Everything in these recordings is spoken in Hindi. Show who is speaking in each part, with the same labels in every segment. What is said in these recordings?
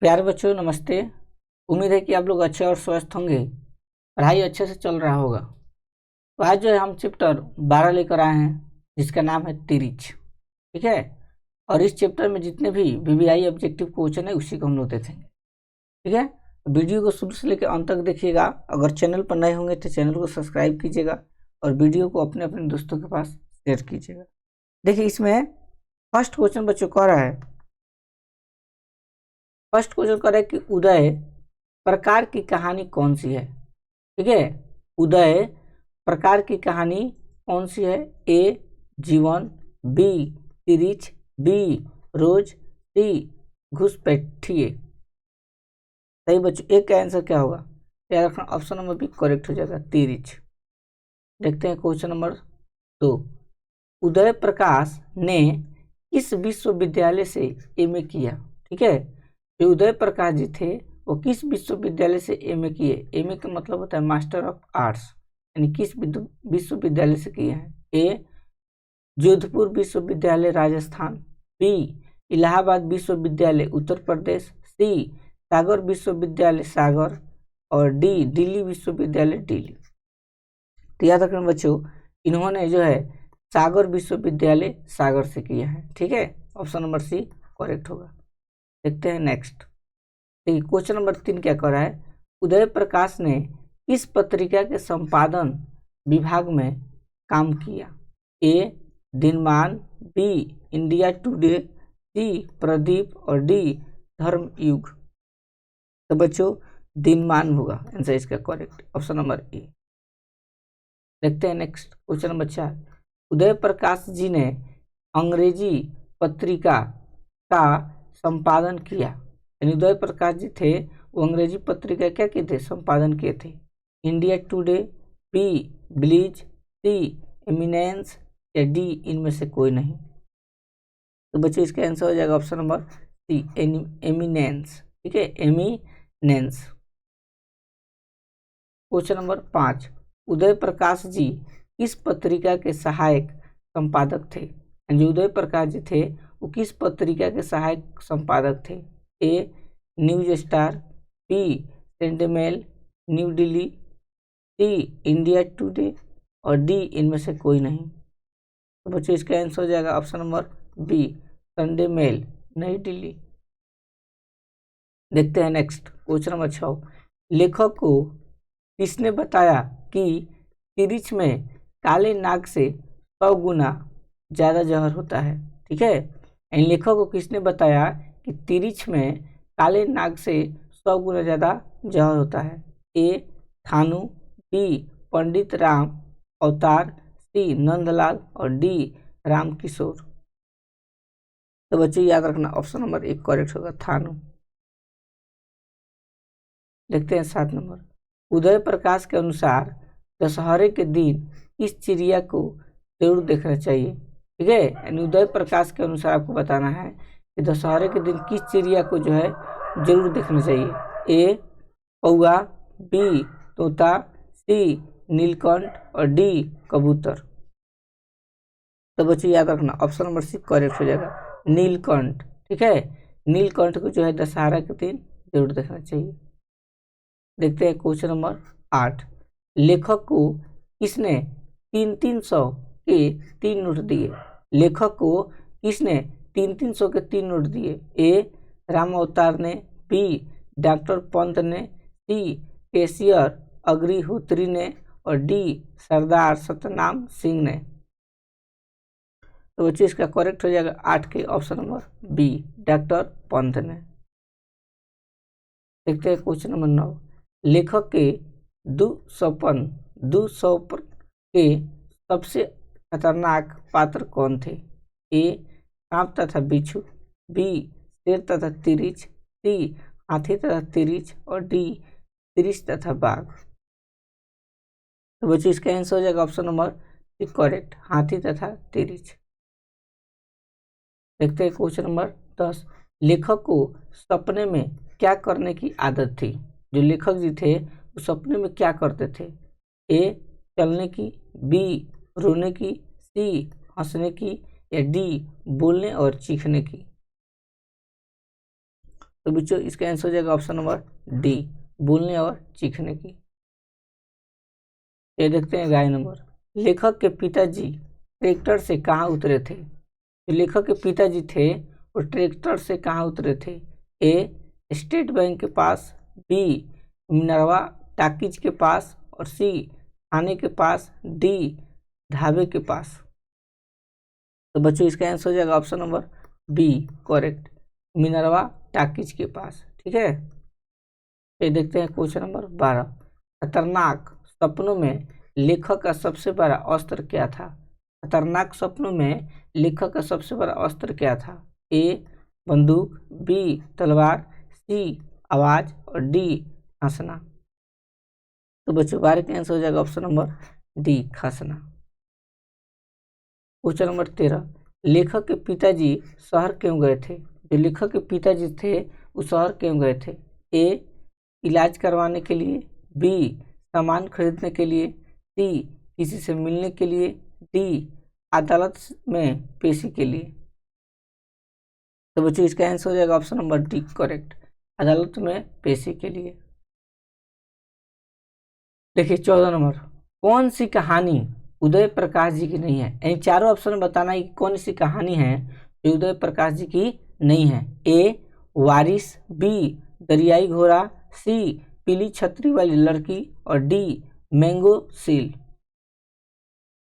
Speaker 1: प्यारे बच्चों नमस्ते। उम्मीद है कि आप लोग अच्छे और स्वस्थ होंगे। पढ़ाई अच्छे से चल रहा होगा। तो आज जो है हम चैप्टर 12 लेकर आए हैं जिसका नाम है तिरिच। ठीक है। और इस चैप्टर में जितने भी वीवीआई ऑब्जेक्टिव क्वेश्चन है उसी को हम लोग देखेंगे। ठीक है। तो वीडियो को शुरू से लेकर अंत तक देखिएगा। अगर चैनल पर नए होंगे तो चैनल को सब्सक्राइब कीजिएगा और वीडियो को अपने अपने दोस्तों के पास शेयर कीजिएगा। देखिए इसमें फर्स्ट क्वेश्चन बच्चों कह रहा है कि उदय प्रकार की कहानी कौन सी है। ठीक है। उदय प्रकार की कहानी कौन सी है। ए जीवन, बी तिरिच, बी रोज, सी घुसपैठिए। सही बच्चों एक का आंसर क्या होगा। याद रखना ऑप्शन नंबर बी करेक्ट हो जाएगा तिरिच। देखते हैं क्वेश्चन नंबर 2। उदय प्रकाश ने किस विश्वविद्यालय से एमए किया। ठीक है। जो उदय प्रकाश जी थे वो किस विश्वविद्यालय से एमए किए। एमए का मतलब होता है मास्टर ऑफ आर्ट्स, यानी किस विश्वविद्यालय से किए हैं। ए जोधपुर विश्वविद्यालय राजस्थान, बी इलाहाबाद विश्वविद्यालय उत्तर प्रदेश, सी सागर विश्वविद्यालय सागर और डी दिल्ली विश्वविद्यालय दिल्ली। तो याद रखना बच्चों इन्होंने जो है सागर विश्वविद्यालय सागर से किया है। ठीक है। ऑप्शन नंबर सी करेक्ट होगा। देखते हैं नेक्स्ट। देखिए क्वेश्चन नंबर 3 क्या कर रहा है। उदय प्रकाश ने किस पत्रिका के संपादन विभाग में काम किया। ए दिनमान, बी इंडिया टुडे, सी प्रदीप और डी धर्मयुग। तो बच्चों दिनमान होगा आंसर इसका करेक्ट, ऑप्शन नंबर ए। देखते हैं next question number 4। Uday Prakash ji ने अंग्रेजी पत्रिका का संपादन किया। यानी उदय प्रकाश जी थे वो अंग्रेजी पत्रिका क्या किए थे, संपादन किए थे। इंडिया टुडे, बी ब्लीज, सी एमिनेंस या डी इनमें से कोई नहीं। तो बच्चों इसका आंसर हो जाएगा ऑप्शन नंबर सी एमिनेंस। ठीक है, eminence. Question number 5। Uday Prakash ji किस पत्रिका के सहायक संपादक थे। जो उदय प्रकाश जी थे वो किस पत्रिका के सहायक संपादक थे। A news star, B sentinel New Delhi, C India Today और डी इनमें से कोई नहीं। तो बच्चों इसका आंसर हो जाएगा option number B Sunday Mail New Delhi. देखते हैं नेक्स्ट क्वेश्चन नंबर 6। लेखक को किसने बताया कि तिरिच में काले नाग से 100 गुना ज्यादा जहर होता है। ठीक है। इन लेखक को किसने बताया कि तिरिच में काले नाग से 100 गुना ज्यादा जहर होता है। ए थानू, बी पंडित राम अवतार, सी नंदलाल और डी राम किशोर। तो बच्चों याद रखना ऑप्शन नंबर 1 करेक्ट होगा थानू। देखते हैं 7 नंबर। उदय प्रकाश के अनुसार दशहरे के दिन इस चिड़िया को जरूर देखना चाहिए। ठीक है। यानी उदय प्रकाश के अनुसार आपको बताना है कि दशहरे के दिन किस चिड़िया को जो है जरूर देखना चाहिए। ए कौआ, बी तोता, सी नीलकंठ और डी कबूतर। तो बच्चों याद रखना ऑप्शन नंबर सी करेक्ट हो जाएगा नीलकंठ। ठीक है। नीलकंठ को जो है दशहरा के दिन जरूर देखना चाहिए। देखते हैं क्वेश्चन नंबर 8। लेखक को किसने 300 के 3 नोट दिए। लेखक को किसने 300 के 3 नोट दिए। ए राम अवतार ने, बी डॉक्टर पंत ने, सी केशियर अग्निहोत्री ने और डी सरदार सत्यनाम सिंह ने। तो बच्चों इसका करेक्ट हो जाएगा 8 के option number B doctor Pant ने। देखते हैं क्वेश्चन नंबर 9। लेखक के दुःस्वप्न के सबसे खतरनाक पात्र कौन थे। ए सांप तथा बिच्छू, बी शेर तथा तिरिच, सी हाथी तथा तिरिच और डी तिरिच तथा बाघ। तो बच्चों इसका आंसर हो जाएगा ऑप्शन नंबर सी करेक्ट हाथी तथा तिरिच। देखते हैं क्वेश्चन नंबर 10। लेखक को सपने में क्या करने की आदत थी। जो लेखक जी थे वो सपने में क्या करते थे। ए चलने की, बी रोने की, सी हंसने की या डी बोलने और चीखने की। तो बच्चों इसका आंसर हो जाएगा ऑप्शन नंबर डी, बोलने और चीखने की। ये देखते हैं गाय नंबर, लेखक के पिताजी ट्रैक्टर से कहाँ उतरे थे। जो लेखक के पिताजी थे वो ट्रैक्टर से कहाँ उतरे थे। ए स्टेट बैंक के पास, बी मिनरवा टाकीज के पास, और सी थाने के पास, डी ढाबे के पास। तो बच्चों इसका आंसर हो जाएगा option number B correct, Minerva Talkies के पास। ठीक है, ये देखते हैं क्वेश्चन नंबर 12, खतरनाक सपनों में लेखक का सबसे बड़ा अस्त्र क्या था। खतरनाक सपनों में लेखक का सबसे बड़ा अस्त्र क्या था। ए बंदूक, बी तलवार, सी आवाज, और डी हंसना। तो बच्चों 12 का आंसर हो जाएगा ऑप्शन नंबर डी हंसना। क्वेश्चन नंबर 13, लेखक के पिताजी शहर क्यों गए थे। जो लेखक के पिताजी थे वो शहर क्यों गए थे। ए इलाज करवाने के लिए, बी सामान खरीदने के लिए, सी किसी से मिलने के लिए, डी अदालत में पेशी के लिए। तो बच्चों इसका आंसर हो जाएगा ऑप्शन नंबर डी करेक्ट, अदालत में पेशी के लिए। देखिए 14 नंबर, कौन सी कहानी उदय प्रकाश जी की नहीं है। यानी चारों ऑप्शन में बताना है कि कौन सी कहानी है जो उदय प्रकाश जी की नहीं है। ए वारिस, बी दरियाई घोड़ा, सी पीली छतरी वाली लड़की, और डी मैंगो सील।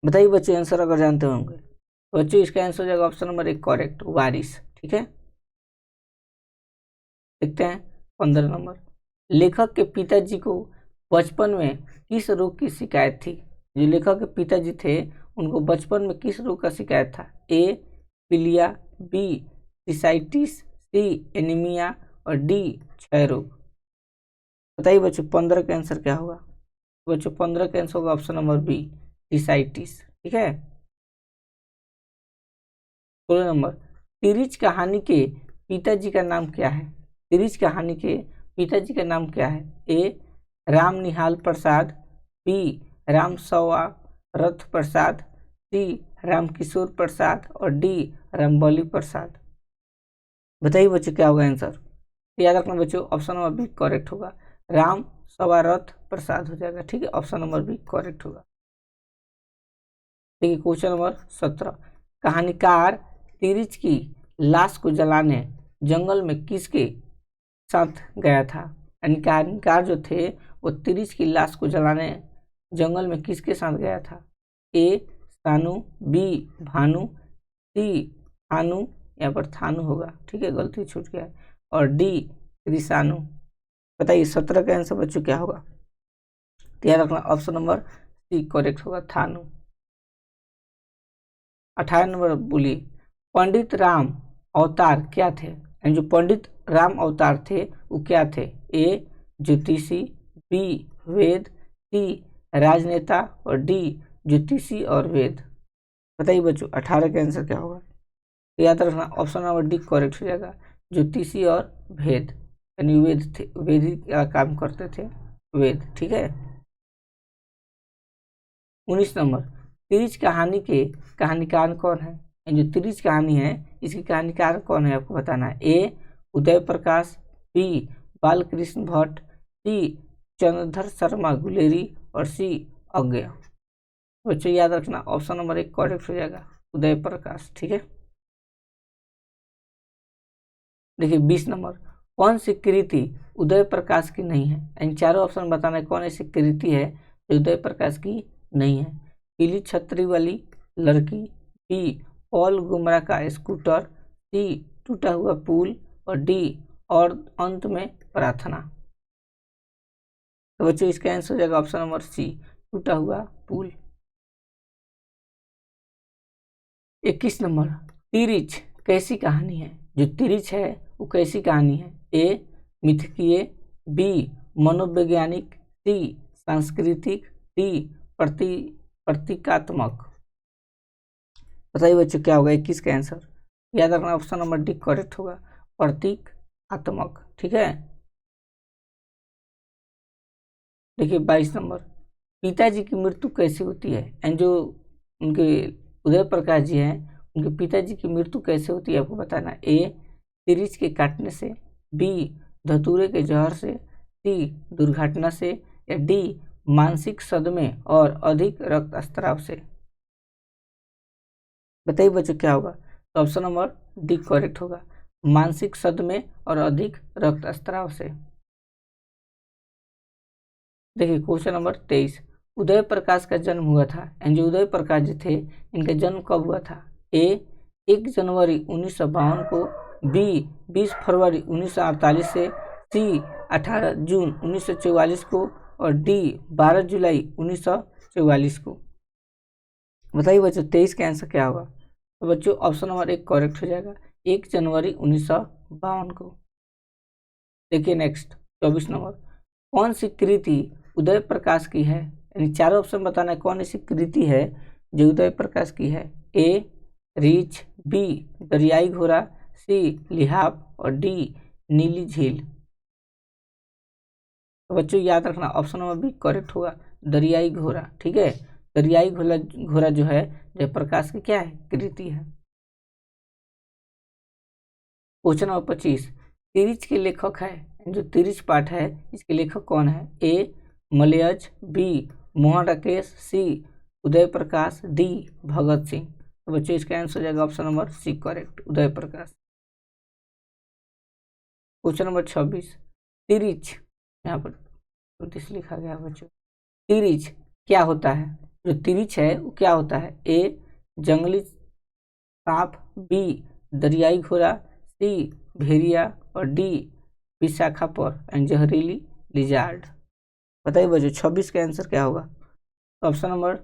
Speaker 1: बताइए बच्चों आंसर अगर जानते होंगे। तो बच्चों इसका आंसर हो जाएगा ऑप्शन नंबर 1 करेक्ट, वारिस। ठीक है, देखते हैं 15 नंबर, लेखक के पिताजी को बचपन में किस रोग की शिकायत थी। जो लेखक के पिताजी थे उनको बचपन में किस रोग का शिकायत था। ए पीलिया, बी सिसाइटिस, सी एनीमिया, और डी क्षय रोग। बताइए बच्चों 15 का आंसर क्या होगा। बच्चों 15 का आंसर होगा ऑप्शन नंबर बी सिसाइटिस। ठीक है, 16 नंबर, तिरिच कहानी के पिताजी का नाम क्या है। तिरिच कहानी के पिताजी का नाम क्या है। ए राम निहाल प्रसाद, बी राम सवा रथ प्रसाद, सी राम किशोर प्रसाद, और डी रामबली प्रसाद। बताइए बच्चों क्या होगा आंसर। याद रखना बच्चों ऑप्शन नंबर बी करेक्ट होगा, राम सवारथ प्रसाद हो जाएगा। ठीक है, ऑप्शन नंबर बी करेक्ट होगा। देखिए क्वेश्चन नंबर 17, कहानीकार तिरिच की लाश को जलाने जंगल में किसके साथ गया था। यानी कहानीकार जो थे वो तिरिच की लाश को जलाने जंगल में किसके साथ गया था। ए सानू, बी भानु, सी थानू, यहाँ पर थानू होगा। ठीक है, गलती छूट गया है, और डी रिसानू। बताइए 17 का आंसर बच्चों क्या होगा। याद रखना ऑप्शन नंबर सी करेक्ट होगा, थानू। 18 नंबर बोलिए, पंडित राम अवतार क्या थे। यानी जो पंडित राम अवतार थे वो क्या थे। ए ज्योतिषी, बी वेद, सी राजनेता, और डी ज्योतिषी और वेद। बताइए बच्चों 18 का आंसर क्या होगा। याद रखना ऑप्शन नंबर डी करेक्ट हो जाएगा, ज्योतिषी और वेद। यानी वेद थे, वैदिक का काम करते थे वेद। ठीक है, 19 नंबर, तिरिच कहानी के कहानीकार कौन है। जो तिरिच कहानी है इसकी कहानीकार कौन है आपको बताना है। ए उदय प्रकाश, बी बालकृष्ण भट्ट, सी चंद्रधर शर्मा गुलेरी, और सी अज्ञा। बच्चों याद रखना ऑप्शन नंबर 1 करेक्ट हो जाएगा, उदय प्रकाश। ठीक है, देखिए 20 नंबर, कौन सी कृति उदय प्रकाश की नहीं है। इन चारों ऑप्शन बताना है कौन ऐसी कृति है जो उदय प्रकाश की नहीं है। पीली छतरी वाली लड़की, बी पॉल गुमरा का स्कूटर, सी टूटा हुआ पुल, और डी और अंत में प्रार्थना। तो बच्चों इसका आंसर हो जाएगा ऑप्शन नंबर सी टूटा हुआ पुल। 21 नंबर, तिरिच कैसी कहानी है। जो तिरिच है वो कैसी कहानी है। ए मिथकीय, बी मनोवैज्ञानिक, सी सांस्कृतिक, डी प्रतीकात्मक। बताइए बच्चों क्या होगा 21 का आंसर। याद रखना ऑप्शन नंबर डी करेक्ट होगा, प्रतीकात्मक। ठीक है, देखिए 22 नंबर, पिताजी की मृत्यु कैसे होती है। एंड जो उनके उदय प्रकाश जी हैं उनके पिताजी की मृत्यु कैसे होती है आपको बताना। ए तिरिच के काटने से, बी धतूरे के जहर से, सी दुर्घटना से, या डी मानसिक सदमे और अधिक रक्तस्राव से। बताइए बच्चों क्या होगा? तो ऑप्शन नंबर डी करेक्ट होगा, मानसिक सदमे और अधिक रक्तस्राव से। देखिए क्वेश्चन नंबर 23, उदय प्रकाश का जन्म हुआ था, एंड जो उदय प्रकाश जी थे इनका जन्म कब हुआ था? ए 1 जनवरी 1952 को, बी 20 फरवरी 1948 से, सी 18 जून 1944 को, और डी 12 जुलाई 1944 को। बताइए बच्चों 23 का आंसर क्या होगा? तो बच्चों ऑप्शन नंबर 1 करेक्ट हो जाएगा, 1 जनवरी 1952 को। देखिए नेक्स्ट 24 नंबर, कौन सी कृति उदय प्रकाश की है? यानी चारों ऑप्शन बताना है कौन ऐसी कृति है जो उदय प्रकाश की है। ए रीछ, बी दरियाई घोड़ा, सी लिहाफ, और डी नीली झील। तो बच्चों याद रखना ऑप्शन नंबर बी करेक्ट होगा, दरियाई घोड़ा। ठीक है, दरियाई घोड़ा जो है जयप्रकाश की क्या है? कृति है। क्वेश्चन नंबर 25, तिरिच के लेखक है, जो तिरिच पाठ है इसके लेखक कौन है? ए मलयज, बी मोहन राकेश, सी उदय प्रकाश, डी भगत सिंह। तो बच्चों इसका आंसर हो जाएगा option number C correct, Uday Prakash. Question number 26, Tirich, यहाँ पर तिरिच लिखा गया बच्चों, तिरिच क्या होता है? जो तिरिच है वो क्या होता है? ए जंगली सांप, बी दरियाई घोड़ा, सी भेड़िया, और डी विशाखापर एंड जहरीली लिजार्ड। बताइए बच्चों 26 का आंसर क्या होगा? ऑप्शन नंबर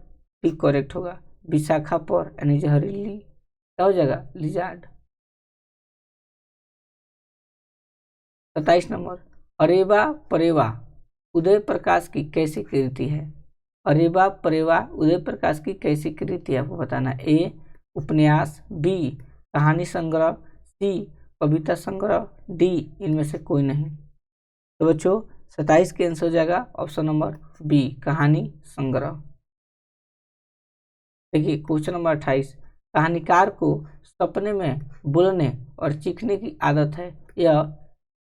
Speaker 1: डी करेक्ट होगा, विशाखापर यानी जहरीली क्या हो जाएगा? लिजार्ड। 27 नंबर, अरेवा परेवा उदय प्रकाश की कैसी कृति है? अरेवा परेवा उदय प्रकाश की कैसी कृति है आपको बताना। ए उपन्यास, बी कहानी संग्रह, सी कविता संग्रह, डी इनमें से कोई नहीं। तो बच्चों 27 के आंसर हो जाएगा ऑप्शन नंबर बी कहानी संग्रह। देखिए क्वेश्चन नंबर 28, कहानीकार को सपने में बोलने और चीखने की आदत है, यह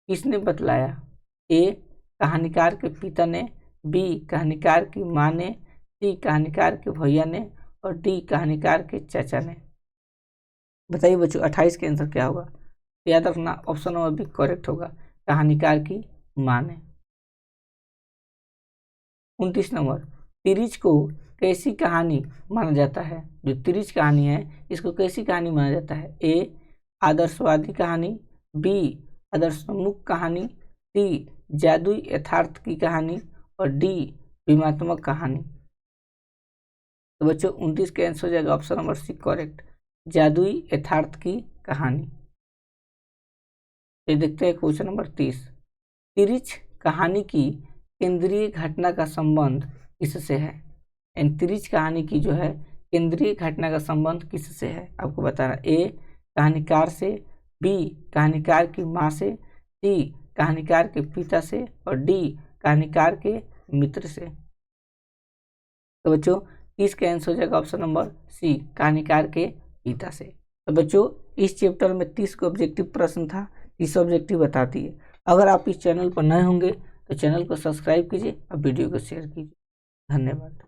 Speaker 1: किसने बतलाया? ए कहानीकार के पिता ने, बी कहानीकार की माँ ने, सी कहानीकार के भैया ने, और डी कहानीकार के चाचा ने। बताइए बच्चों 28 के आंसर क्या होगा? याद रखना ऑप्शन नंबर बी करेक्ट होगा, कहानीकार की माँ ने। 29 नंबर, तिरिच को कैसी कहानी माना जाता है? जो तिरिच कहानी है इसको कैसी कहानी माना जाता है? ए आदर्शवादी कहानी, बी आदर्शोन्मुख कहानी, सी जादुई यथार्थ की कहानी, और डी विमात्मक कहानी। तो बच्चों 29 का आंसर हो जाएगा ऑप्शन नंबर सी करेक्ट, जादुई यथार्थ की कहानी। ये देखते हैं क्वेश्चन नंबर 30, तिरिच कहानी की केंद्रीय घटना का संबंध किससे है? तिरिच कहानी की जो है केंद्रीय घटना का संबंध किससे है आपको बताना। ए कहानीकार से, बी कहानीकार की माँ से, सी कहानीकार के पिता से, और डी कहानीकार के मित्र से। तो बच्चों 30 का आंसर हो जाएगा ऑप्शन नंबर सी कहानीकार के पिता से। तो बच्चों इस चैप्टर में 30 को ऑब्जेक्टिव प्रश्न था, 30 ऑब्जेक्टिव बताती है। अगर आप इस चैनल पर नए होंगे तो चैनल को सब्सक्राइब कीजिए और वीडियो को शेयर कीजिए। धन्यवाद।